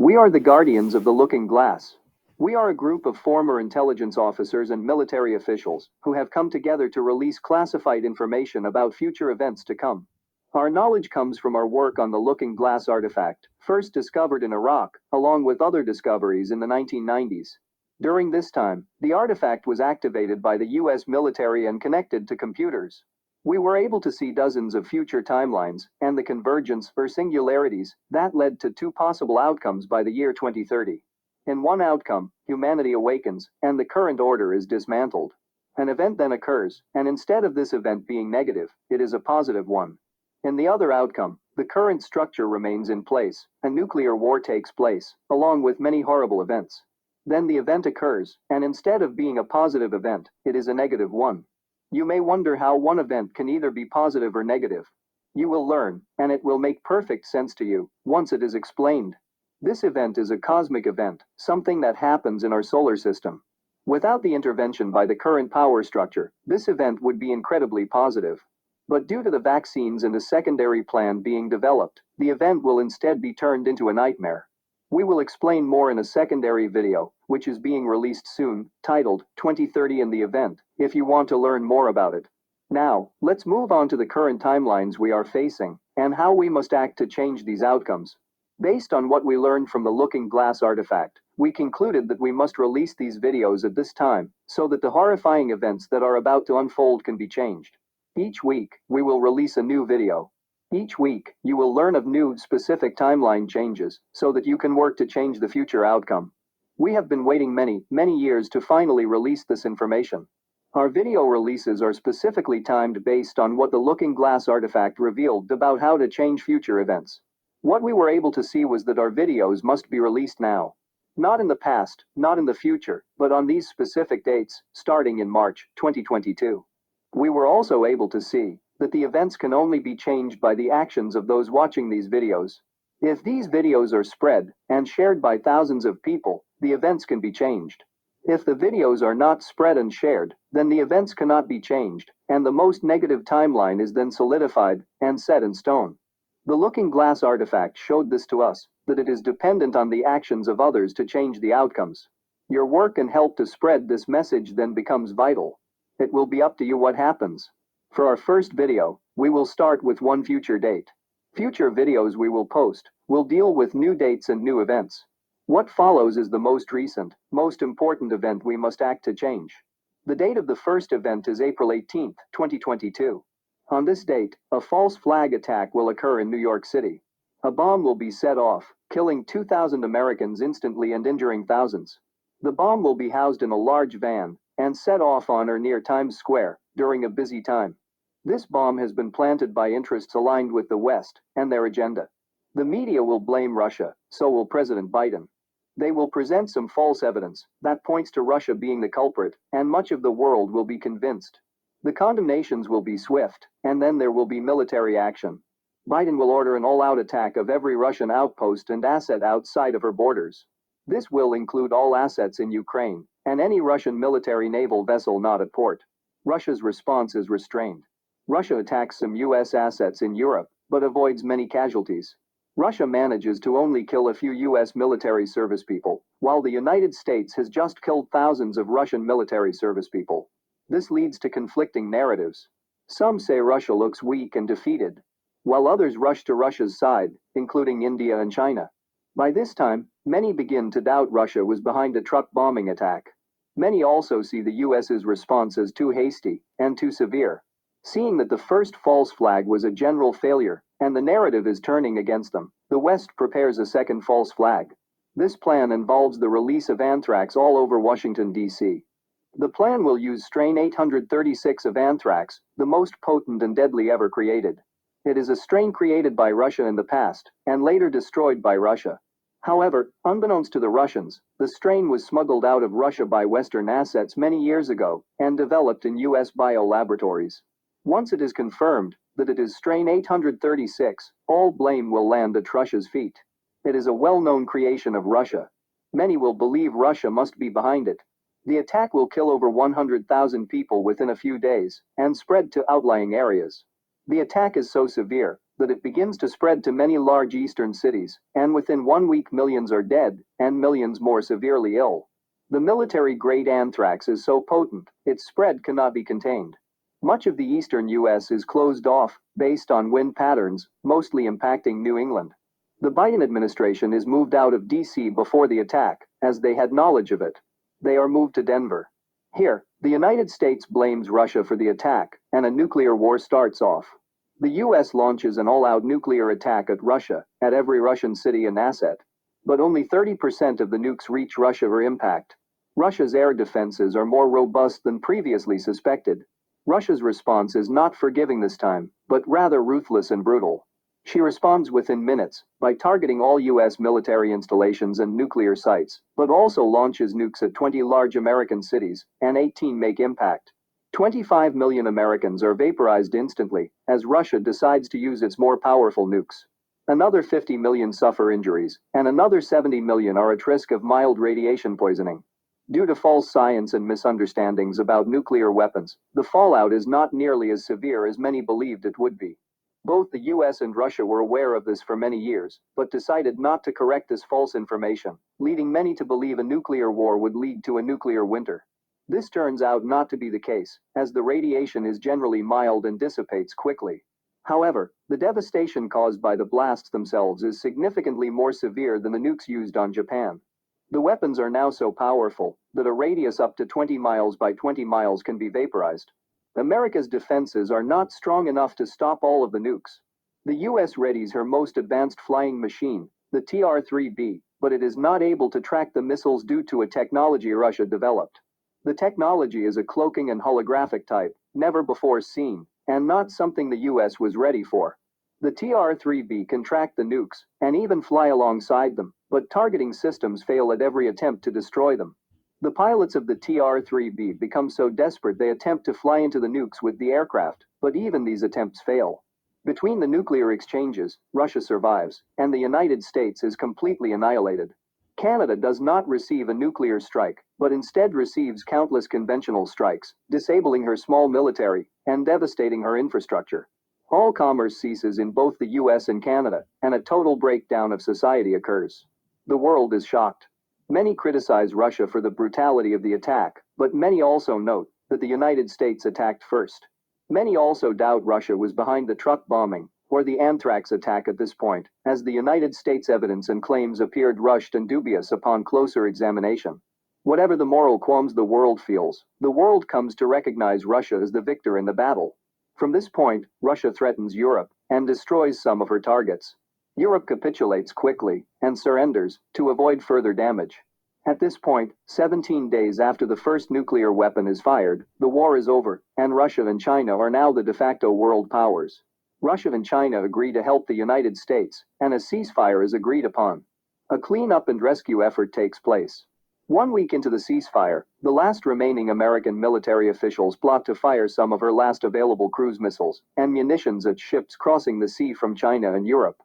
We are the guardians of the looking glass. We are a group of former intelligence officers and military officials who have come together to release classified information about future events to come. Our knowledge comes from our work on the looking glass artifact, first discovered in Iraq, along with other discoveries in the 1990s. During this time, the artifact was activated by the US military and connected to computers. We were able to see dozens of future timelines and the convergence or singularities that led to two possible outcomes by the year 2030. In one outcome, humanity awakens and the current order is dismantled. An event then occurs, and instead of this event being negative, it is a positive one. In the other outcome, the current structure remains in place, and nuclear war takes place, along with many horrible events. Then the event occurs, and instead of being a positive event, it is a negative one. You may wonder how one event can either be positive or negative. You will learn, and it will make perfect sense to you once it is explained. This event is a cosmic event, something that happens in our solar system. Without the intervention by the current power structure, this event would be incredibly positive. But due to the vaccines and a secondary plan being developed, the event will instead be turned into a nightmare. We will explain more in a secondary video, which is being released soon, titled 2030 and the Event, if you want to learn more about it. Now, let's move on to the current timelines we are facing, and how we must act to change these outcomes. Based on what we learned from the looking glass artifact, we concluded that we must release these videos at this time, so that the horrifying events that are about to unfold can be changed. Each week, we will release a new video. Each week, you will learn of new, specific timeline changes, so that you can work to change the future outcome. We have been waiting many years to finally release this information. Our video releases are specifically timed based on what the looking glass artifact revealed about how to change future events. What we were able to see was that our videos must be released now. Not in the past, not in the future, but on these specific dates, starting in March 2022. We were also able to see that the events can only be changed by the actions of those watching these videos. If these videos are spread and shared by thousands of people, the events can be changed. If the videos are not spread and shared, then the events cannot be changed, and the most negative timeline is then solidified and set in stone. The looking glass artifact showed this to us, that it is dependent on the actions of others to change the outcomes. Your work and help to spread this message then becomes vital. It will be up to you what happens. For our first video, we will start with one future date. Future videos we will post will deal with new dates and new events. What follows is the most recent, most important event we must act to change. The date of the first event is April 18, 2022. On this date, a false flag attack will occur in New York City. A bomb will be set off, killing 2,000 Americans instantly and injuring thousands. The bomb will be housed in a large van and set off on or near Times Square during a busy time. This bomb has been planted by interests aligned with the West and their agenda. The media will blame Russia, so will President Biden. They will present some false evidence that points to Russia being the culprit, and much of the world will be convinced. The condemnations will be swift, and then there will be military action. Biden will order an all-out attack of every Russian outpost and asset outside of her borders. This will include all assets in Ukraine, and any Russian military naval vessel not at port. Russia's response is restrained. Russia attacks some US assets in Europe, but avoids many casualties. Russia manages to only kill a few US military service people, while the United States has just killed thousands of Russian military service people. This leads to conflicting narratives. Some say Russia looks weak and defeated, while others rush to Russia's side, including India and China. By this time, many begin to doubt Russia was behind a truck bombing attack. Many also see the US's response as too hasty and too severe. Seeing that the first false flag was a general failure, and the narrative is turning against them, the West prepares a second false flag. This plan involves the release of anthrax all over Washington, D.C. The plan will use strain 836 of anthrax, the most potent and deadly ever created. It is a strain created by Russia in the past, and later destroyed by Russia. However, unbeknownst to the Russians, the strain was smuggled out of Russia by Western assets many years ago, and developed in US biolaboratories. Once it is confirmed that it is strain 836, all blame will land at Russia's feet. It is a well-known creation of Russia. Many will believe Russia must be behind it. The attack will kill over 100,000 people within a few days, and spread to outlying areas. The attack is so severe that it begins to spread to many large eastern cities, and within 1 week millions are dead, and millions more severely ill. The military-grade anthrax is so potent, its spread cannot be contained. Much of the eastern U.S. is closed off, based on wind patterns, mostly impacting New England. The Biden administration is moved out of D.C. before the attack, as they had knowledge of it. They are moved to Denver. Here, the United States blames Russia for the attack, and a nuclear war starts off. The U.S. launches an all-out nuclear attack at Russia, at every Russian city and asset. But only 30% of the nukes reach Russia for impact. Russia's air defenses are more robust than previously suspected. Russia's response is not forgiving this time, but rather ruthless and brutal. She responds within minutes, by targeting all U.S. military installations and nuclear sites, but also launches nukes at 20 large American cities, and 18 make impact. 25 million Americans are vaporized instantly, as Russia decides to use its more powerful nukes. Another 50 million suffer injuries, and another 70 million are at risk of mild radiation poisoning. Due to false science and misunderstandings about nuclear weapons, the fallout is not nearly as severe as many believed it would be. Both the US and Russia were aware of this for many years, but decided not to correct this false information, leading many to believe a nuclear war would lead to a nuclear winter. This turns out not to be the case, as the radiation is generally mild and dissipates quickly. However, the devastation caused by the blasts themselves is significantly more severe than the nukes used on Japan. The weapons are now so powerful that a radius up to 20 miles by 20 miles can be vaporized. America's defenses are not strong enough to stop all of the nukes. The US readies her most advanced flying machine, the TR-3B, but it is not able to track the missiles due to a technology Russia developed. The technology is a cloaking and holographic type, never before seen, and not something the US was ready for. The TR-3B can track the nukes, and even fly alongside them, but targeting systems fail at every attempt to destroy them. The pilots of the TR-3B become so desperate they attempt to fly into the nukes with the aircraft, but even these attempts fail. Between the nuclear exchanges, Russia survives, and the United States is completely annihilated. Canada does not receive a nuclear strike, but instead receives countless conventional strikes, disabling her small military, and devastating her infrastructure. All commerce ceases in both the US and Canada, and a total breakdown of society occurs. The world is shocked. Many criticize Russia for the brutality of the attack, but many also note that the United States attacked first. Many also doubt Russia was behind the truck bombing, or the anthrax attack at this point, as the United States evidence and claims appeared rushed and dubious upon closer examination. Whatever the moral qualms the world feels, the world comes to recognize Russia as the victor in the battle. From this point, Russia threatens Europe, and destroys some of her targets. Europe capitulates quickly, and surrenders, to avoid further damage. At this point, 17 days after the first nuclear weapon is fired, the war is over, and Russia and China are now the de facto world powers. Russia and China agree to help the United States, and a ceasefire is agreed upon. A clean-up and rescue effort takes place. 1 week into the ceasefire, the last remaining American military officials plot to fire some of her last available cruise missiles and munitions at ships crossing the sea from China and Europe.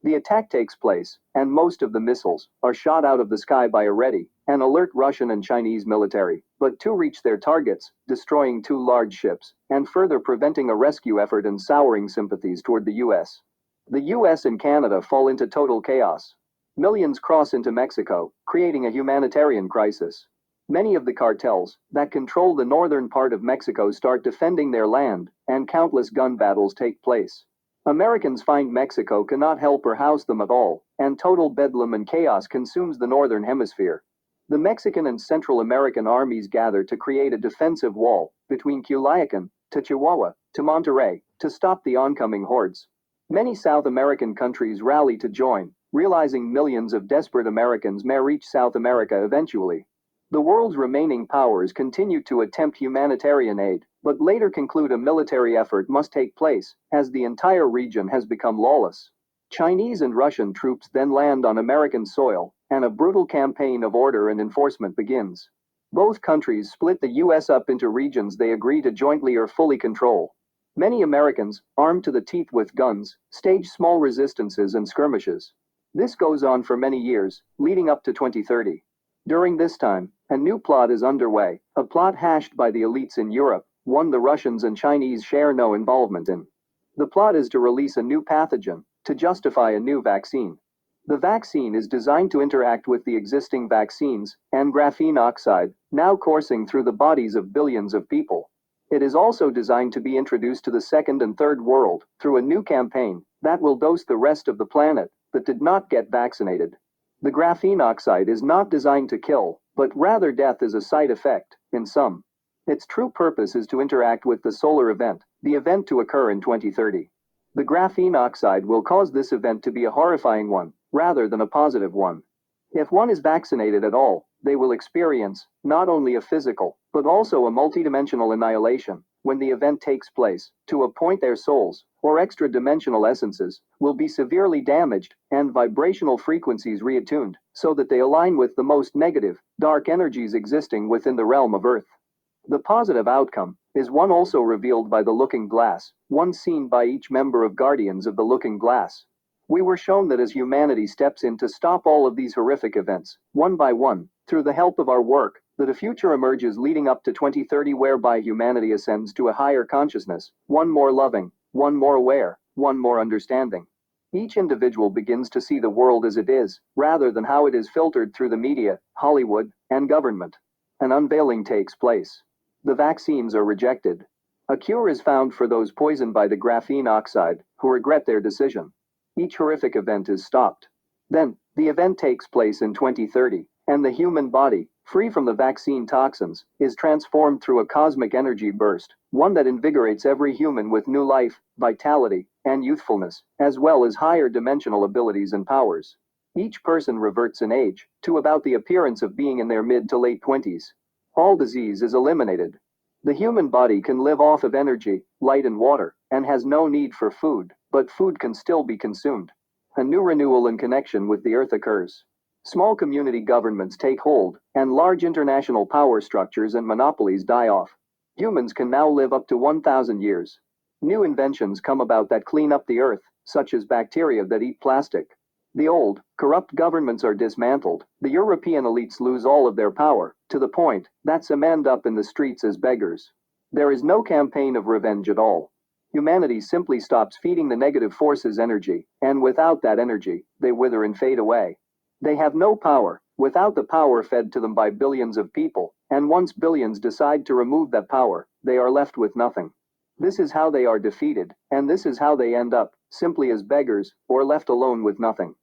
The attack takes place, and most of the missiles are shot out of the sky by a ready and alert Russian and Chinese military, but two reach their targets, destroying 2 large ships, and further preventing a rescue effort and souring sympathies toward the US. The US and Canada fall into total chaos. Millions cross into Mexico, creating a humanitarian crisis. Many of the cartels that control the northern part of Mexico start defending their land, and countless gun battles take place. Americans find Mexico cannot help or house them at all, and total bedlam and chaos consumes the northern hemisphere. The Mexican and Central American armies gather to create a defensive wall between Culiacan to Chihuahua to Monterrey to stop the oncoming hordes. Many South American countries rally to join, realizing millions of desperate Americans may reach South America eventually. The world's remaining powers continue to attempt humanitarian aid, but later conclude a military effort must take place, as the entire region has become lawless. Chinese and Russian troops then land on American soil, and a brutal campaign of order and enforcement begins. Both countries split the US up into regions they agree to jointly or fully control. Many Americans, armed to the teeth with guns, stage small resistances and skirmishes. This goes on for many years, leading up to 2030. During this time, a new plot is underway, a plot hashed by the elites in Europe, one the Russians and Chinese share no involvement in. The plot is to release a new pathogen to justify a new vaccine. The vaccine is designed to interact with the existing vaccines and graphene oxide, now coursing through the bodies of billions of people. It is also designed to be introduced to the second and third world through a new campaign that will dose the rest of the planet that did not get vaccinated. The graphene oxide is not designed to kill, but rather death is a side effect, in some. Its true purpose is to interact with the solar event, the event to occur in 2030. The graphene oxide will cause this event to be a horrifying one, rather than a positive one. If one is vaccinated at all, they will experience not only a physical, but also a multidimensional annihilation. When the event takes place, to a point their souls, or extra-dimensional essences, will be severely damaged, and vibrational frequencies reattuned, so that they align with the most negative, dark energies existing within the realm of Earth. The positive outcome is one also revealed by the Looking Glass, one seen by each member of Guardians of the Looking Glass. We were shown that as humanity steps in to stop all of these horrific events, one by one, through the help of our work, that a future emerges leading up to 2030 whereby humanity ascends to a higher consciousness, one more loving, one more aware, one more understanding. Each individual begins to see the world as it is, rather than how it is filtered through the media, Hollywood, and government. An unveiling takes place. The vaccines are rejected. A cure is found for those poisoned by the graphene oxide, who regret their decision. Each horrific event is stopped. Then, the event takes place in 2030, and the human body, free from the vaccine toxins, is transformed through a cosmic energy burst, one that invigorates every human with new life, vitality, and youthfulness, as well as higher dimensional abilities and powers. Each person reverts in age, to about the appearance of being in their mid to late 20s. All disease is eliminated. The human body can live off of energy, light and water, and has no need for food, but food can still be consumed. A new renewal and connection with the earth occurs. Small community governments take hold, and large international power structures and monopolies die off. Humans can now live up to 1,000 years. New inventions come about that clean up the earth, such as bacteria that eat plastic. The old, corrupt governments are dismantled. The European elites lose all of their power, to the point that some end up in the streets as beggars. There is no campaign of revenge at all. Humanity simply stops feeding the negative forces energy, and without that energy, they wither and fade away. They have no power, without the power fed to them by billions of people, and once billions decide to remove that power, they are left with nothing. This is how they are defeated, and this is how they end up, simply as beggars, or left alone with nothing.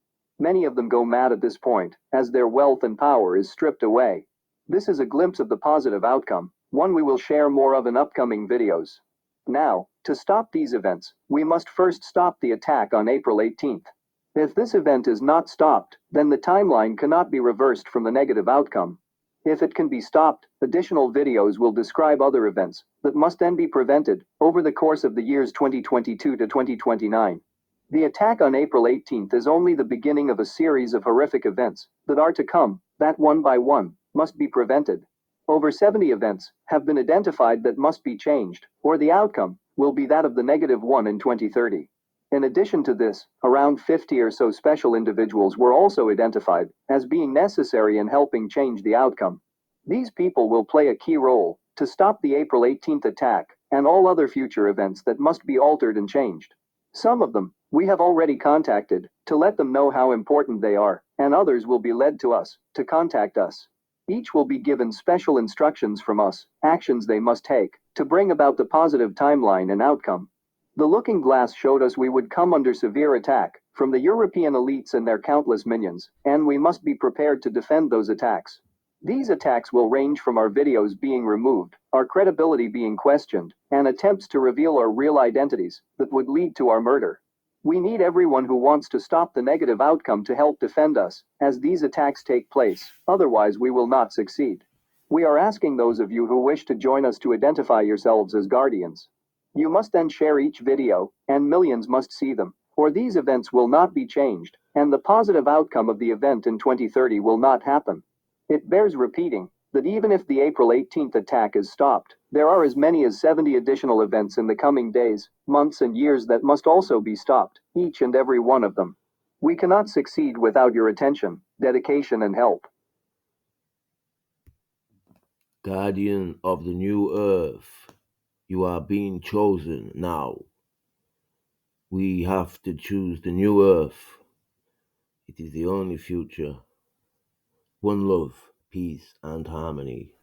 Many of them go mad at this point, as their wealth and power is stripped away. This is a glimpse of the positive outcome, one we will share more of in upcoming videos. Now, to stop these events, we must first stop the attack on April 18th. If this event is not stopped, then the timeline cannot be reversed from the negative outcome. If it can be stopped, additional videos will describe other events that must then be prevented over the course of the years 2022 to 2029. The attack on April 18th is only the beginning of a series of horrific events that are to come, that one by one must be prevented. Over 70 events have been identified that must be changed, or the outcome will be that of the negative one in 2030. In addition to this, around 50 or so special individuals were also identified as being necessary in helping change the outcome. These people will play a key role to stop the April 18th attack and all other future events that must be altered and changed. Some of them we have already contacted to let them know how important they are, and others will be led to us to contact us. Each will be given special instructions from us, actions they must take to bring about the positive timeline and outcome. The Looking Glass showed us we would come under severe attack from the European elites and their countless minions, and we must be prepared to defend those attacks. These attacks will range from our videos being removed, our credibility being questioned, and attempts to reveal our real identities that would lead to our murder. We need everyone who wants to stop the negative outcome to help defend us as these attacks take place, otherwise we will not succeed. We are asking those of you who wish to join us to identify yourselves as guardians. You must then share each video, and millions must see them, or these events will not be changed, and the positive outcome of the event in 2030 will not happen. It bears repeating that even if the April 18th attack is stopped, there are as many as 70 additional events in the coming days, months and years that must also be stopped, each and every one of them. We cannot succeed without your attention, dedication and help. Guardian of the new earth, you are being chosen now. We have to choose the new earth. It is the only future. One love, peace, and harmony.